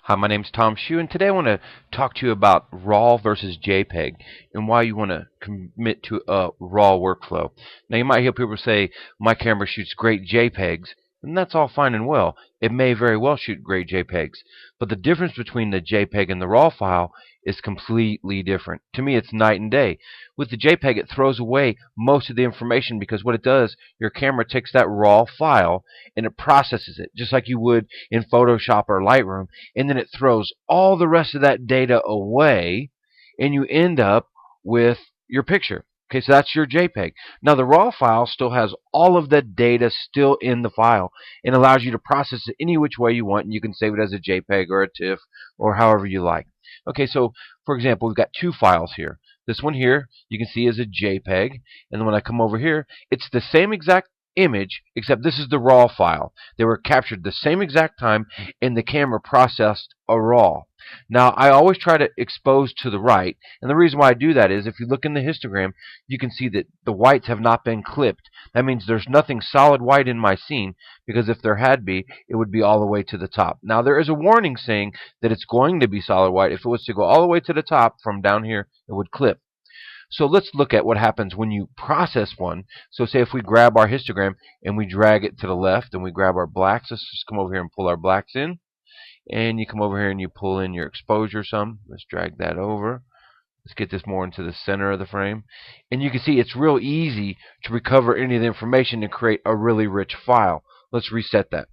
Hi, my name's Tom Shue, and today I want to talk to you about RAW versus JPEG and why you want to commit to a RAW workflow. Now, you might hear people say, my camera shoots great JPEGs, and that's all fine and well. It may very well shoot great JPEGs, but the difference between the JPEG and the RAW file is completely different. To me, it's night and day. With the JPEG, it throws away most of the information because what it does, your camera takes that RAW file and it processes it, just like you would in Photoshop or Lightroom, and then it throws all the rest of that data away, and you end up with your picture. Okay, so that's your JPEG. Now, the RAW file still has all of the data still in the file and allows you to process it any which way you want, and you can save it as a JPEG or a TIFF or however you like. Okay, so for example, we've got two files here. This one here you can see is a JPEG, and then when I come over here, it's the same exact image, except this is the RAW file. They were captured the same exact time, and the camera processed a RAW. Now, I always try to expose to the right, and the reason why I do that is if you look in the histogram, you can see that the whites have not been clipped. That means there's nothing solid white in my scene, because if there had be, it would be all the way to the top. Now, there is a warning saying that it's going to be solid white. If it was to go all the way to the top from down here, it would clip. So let's look at what happens when you process one. So say if we grab our histogram and we drag it to the left and we grab our blacks. Let's just come over here and pull our blacks in. And you come over here and you pull in your exposure some. Let's drag that over. Let's get this more into the center of the frame. And you can see it's real easy to recover any of the information and create a really rich file. Let's reset that.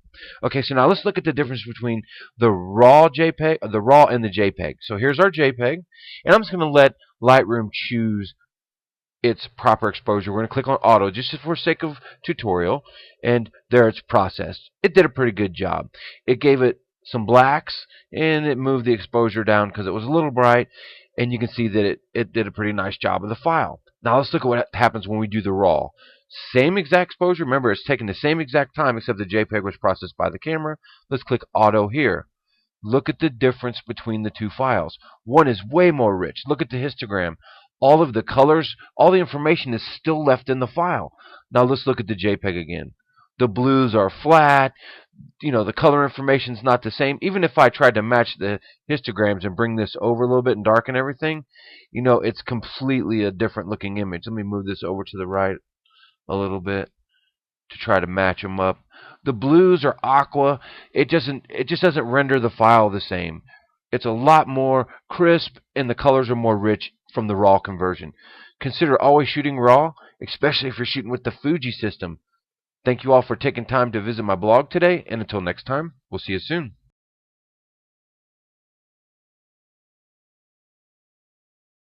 Okay, so now let's look at the difference between the RAW JPEG, the RAW and the JPEG. So here's our JPEG, and I'm just going to let Lightroom choose its proper exposure. We're going to click on auto just for sake of tutorial, and there it's processed. It did a pretty good job. It gave it some blacks, and it moved the exposure down because it was a little bright, and you can see that it did a pretty nice job of the file. Now let's look at what happens when we do the RAW. Same exact exposure. Remember, it's taken the same exact time, except the JPEG was processed by the camera. Let's click auto here. Look at the difference between the two files. One is way more rich. Look at the histogram. All of the colors, all the information is still left in the file. Now let's look at the JPEG again. The blues are flat. The color information is not the same. Even if I tried to match the histograms and bring this over a little bit and darken everything, it's completely a different looking image. Let me move this over to the right a little bit to try to match them up. The blues are aqua. It just doesn't render the file the same. It's a lot more crisp, and the colors are more rich from the RAW conversion. Consider always shooting RAW, especially if you're shooting with the Fuji system. Thank you all for taking time to visit my blog today, and until next time, we'll see you soon.